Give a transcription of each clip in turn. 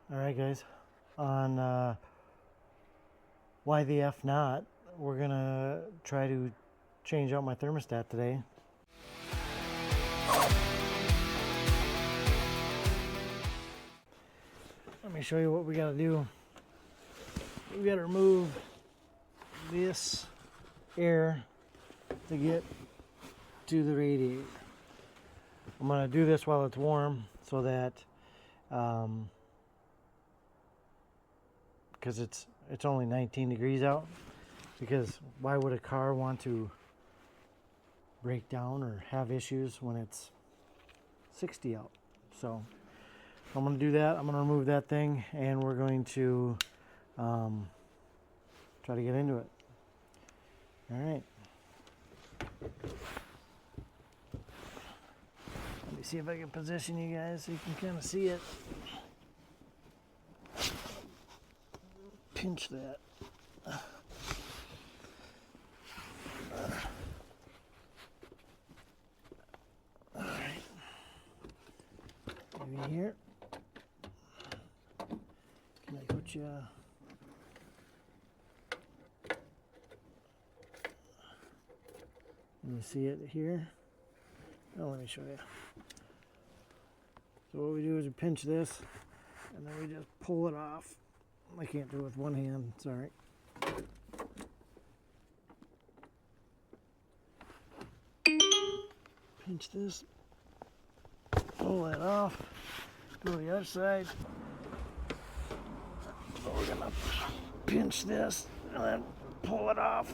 Alright guys, on why the F not, we're gonna try to change out my thermostat today. Let me show you what we gotta do. We gotta remove this air to get to the radiator. I'm gonna do this while it's warm so that because it's only 19 degrees out, because why would a car want to break down or have issues when it's 60 out? So I'm going to do that. I'm going to remove that thing, and we're going to try to get into it. All right. Let me see if I can position you guys so you can kind of see it. Pinch that. All right. Maybe here. Can I put you? Can you see it here? Oh, let me show you. So what we do is we pinch this, and then we just pull it off. I can't do it with one hand, sorry. Pinch this, pull that off, go to the other side. So we're gonna pinch this and then pull it off,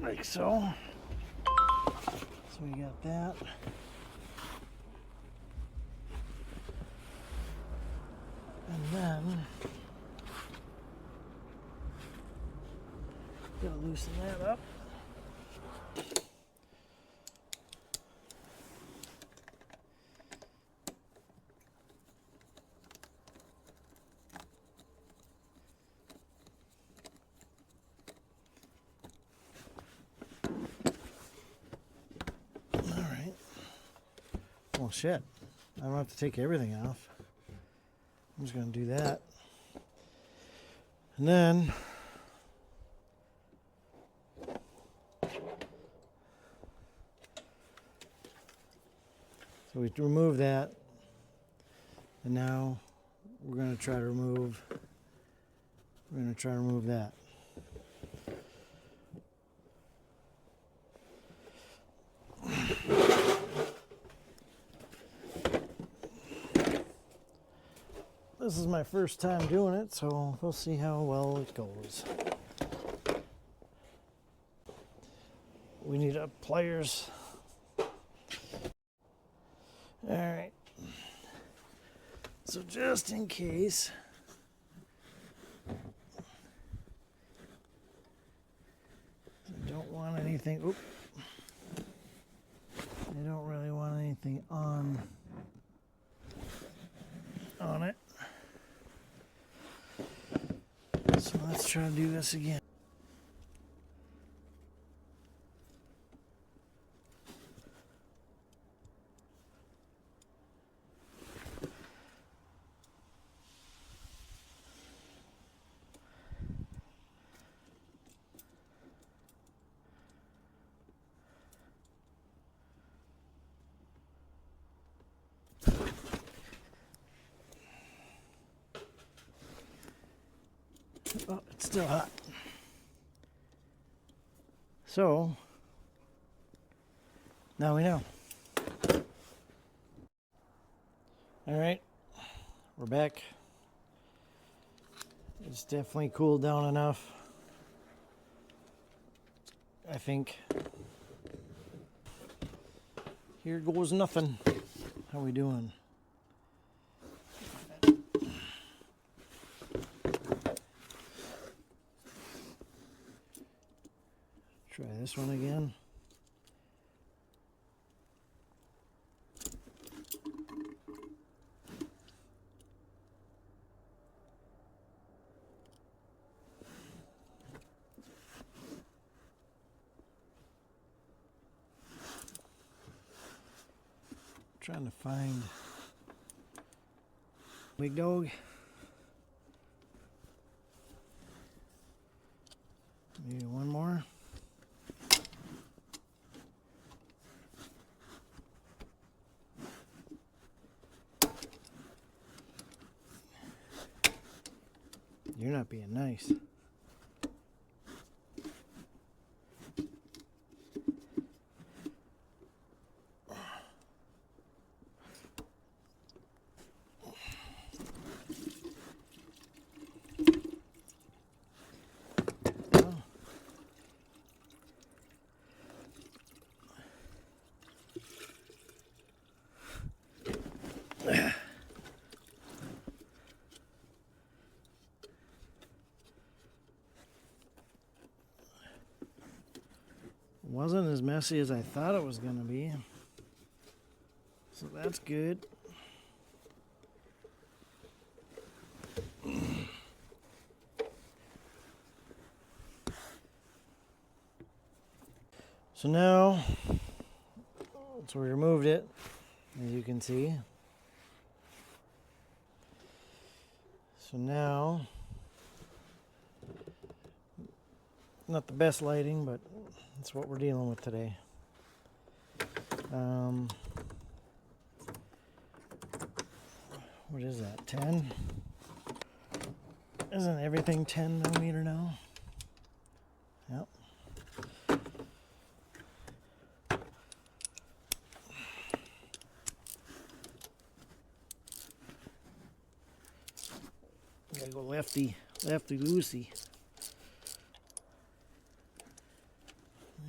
like so. So we got that. And then gotta loosen that up. All right. Well, shit. I don't have to take everything off. I'm just going to do that. And then so we remove that. And now we're going to try to remove that. This is my first time doing it, so we'll see how well it goes. We need pliers. Alright. So just in case, I don't want anything, I don't really want anything on it. So let's try to do this again. Oh, it's still hot. So, now we know. All right, we're back. It's definitely cooled down enough, I think. Here goes nothing. How we doing? Try this one again. Trying to find Big dog. Maybe one more. You're not being nice. Wasn't as messy as I thought it was going to be. So that's good. So now, once we removed it, as you can see. So now, not the best lighting, but that's what we're dealing with today. What is that, 10? Isn't everything 10 millimeter now? Yep. Gotta go lefty loosey.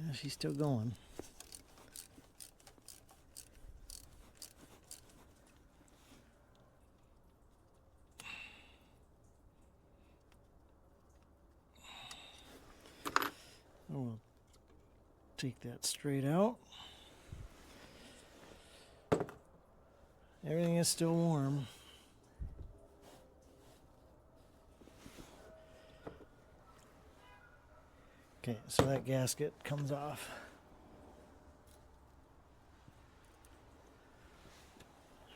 Yeah, she's still going. We'll take that straight out. Everything is still warm. Okay, so that gasket comes off.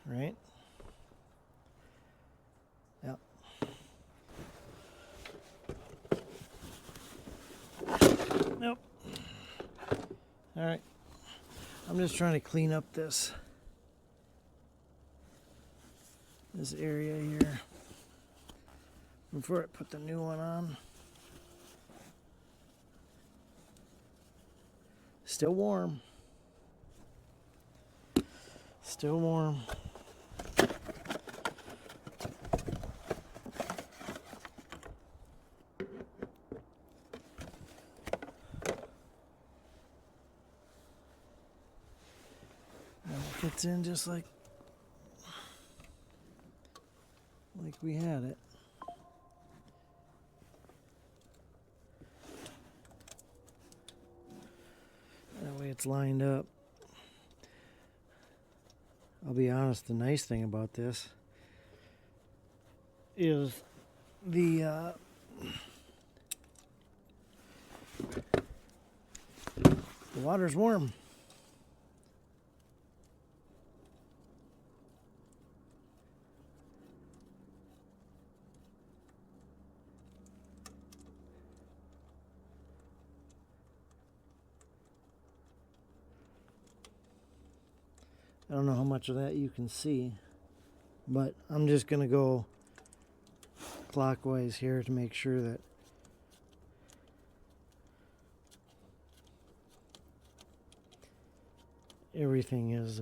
Right? Yep. Nope. Alright. I'm just trying to clean up this area here before I put the new one on. Still warm. Still warm. Now it fits in just like we had it. That way it's lined up. I'll be honest, the nice thing about this is the water's warm. I don't know how much of that you can see, but I'm just going to go clockwise here to make sure that everything is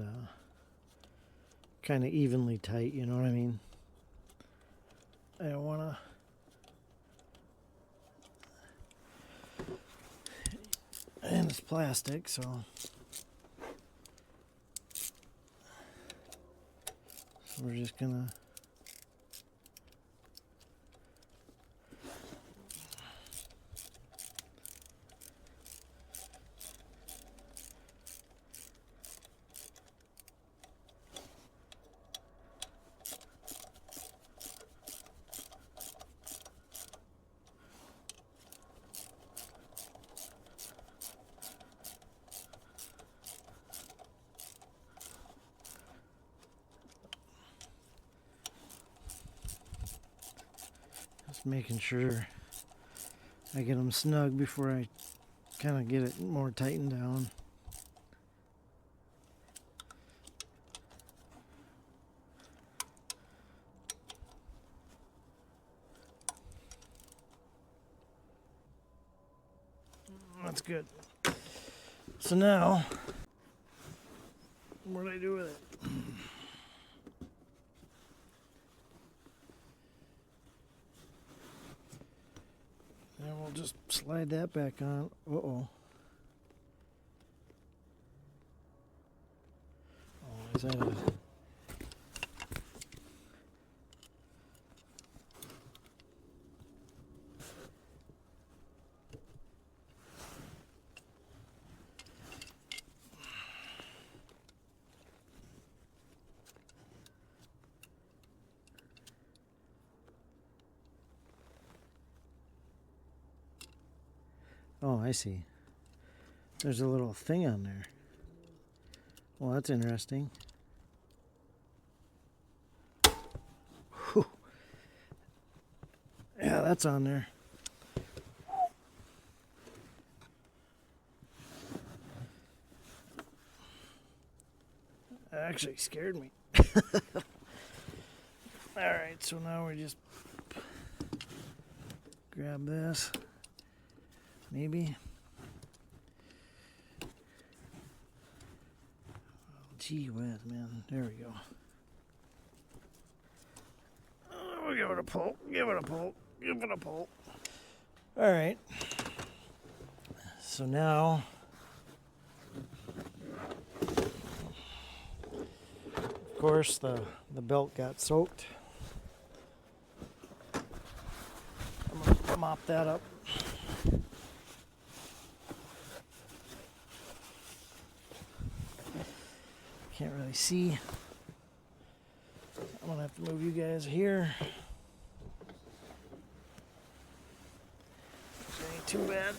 kind of evenly tight, you know what I mean? I don't want to... And it's plastic, so... We're just gonna Just making sure I get them snug before I kind of get it more tightened down. That's good. So now, what do I do with it? And we'll just slide that back on. Uh-oh. Oh, is that a... Oh, I see. There's a little thing on there. Well, that's interesting. Whew. Yeah, that's on there. That actually scared me. Alright, so now we just grab this. Maybe. Gee whiz, man. There we go. We'll give it a pull. Give it a pull. Give it a pull. Alright. So now, of course, the belt got soaked. I'm going to mop that up. Can't really see. I'm gonna have to move you guys here. This ain't too bad.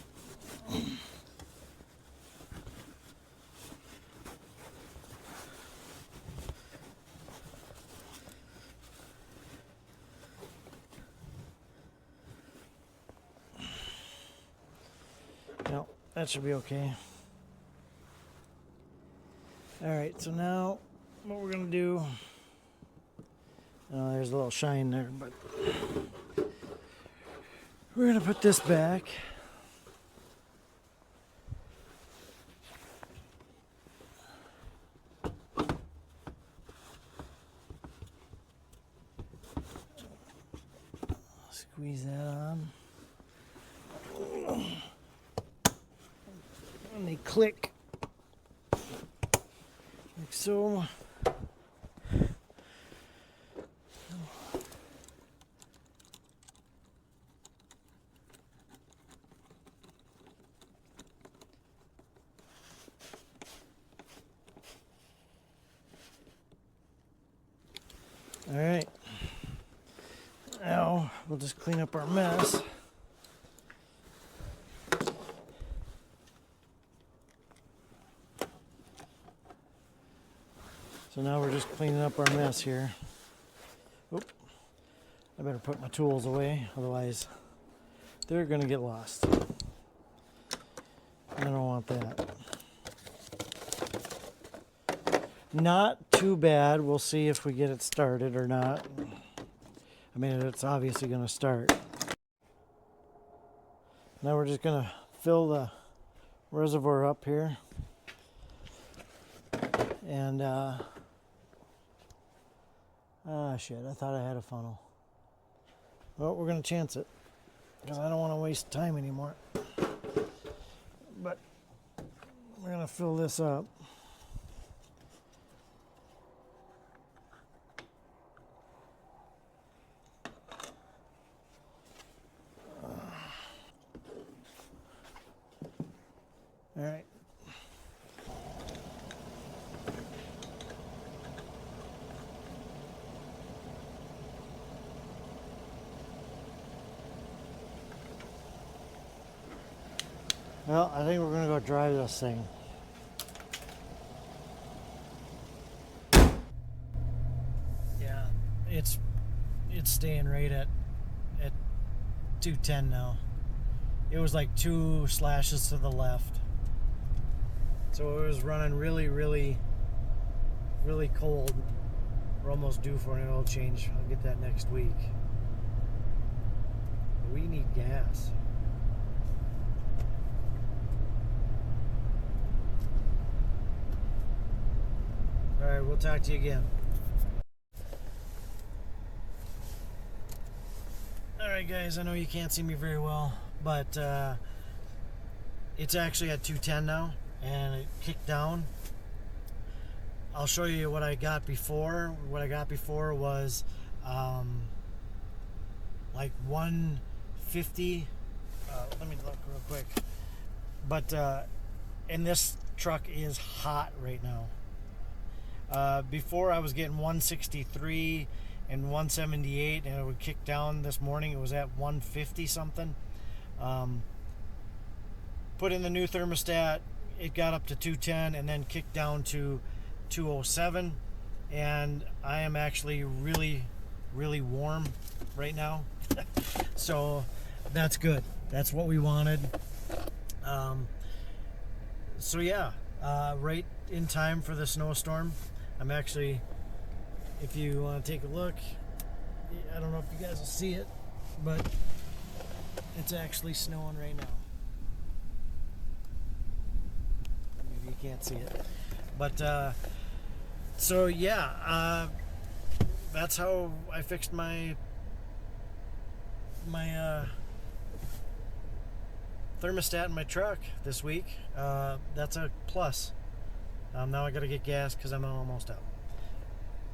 No, that should be okay. Alright, so now what we're going to do, there's a little shine there, but we're going to put this back. Squeeze that on. And they click. Like so. All right. Now we'll just clean up our mess. So now we're just cleaning up our mess here. Oop. I better put my tools away, otherwise they're going to get lost. I don't want that. Not too bad. We'll see if we get it started or not. I mean, it's obviously going to start. Now we're just going to fill the reservoir up here. And, shit, I thought I had a funnel. Well, we're going to chance it, because I don't want to waste time anymore. But we're going to fill this up. All right. Well, I think we're going to go drive this thing. Yeah, it's staying right at 210 now. It was like 2 slashes to the left. So it was running really, really, really cold. We're almost due for an oil change. I'll get that next week. But we need gas. Alright, we'll talk to you again. Alright guys, I know you can't see me very well, but it's actually at 210 now, and it kicked down. I'll show you what I got before. What I got before was like 150. Let me look real quick. But and this truck is hot right now. Before I was getting 163 and 178, and it would kick down. This morning it was at 150 something. Put in the new thermostat, it got up to 210 and then kicked down to 207, and I am actually really, really warm right now. So that's good. That's what we wanted. So yeah, right in time for the snowstorm. I'm actually, if you want to take a look, I don't know if you guys will see it, but it's actually snowing right now. Maybe you can't see it, but so yeah, that's how I fixed my thermostat in my truck this week. That's a plus. Now I gotta get gas because I'm almost out.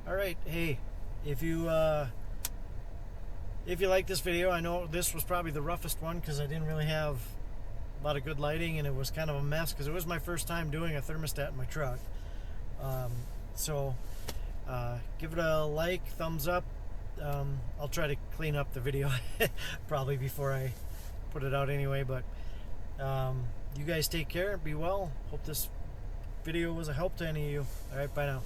All right, hey, if you like this video, I know this was probably the roughest one because I didn't really have a lot of good lighting, and it was kind of a mess because it was my first time doing a thermostat in my truck. So give it a like, thumbs up. I'll try to clean up the video probably before I put it out anyway, but you guys take care, be well. Hope this video was a help to any of you. All right, bye now.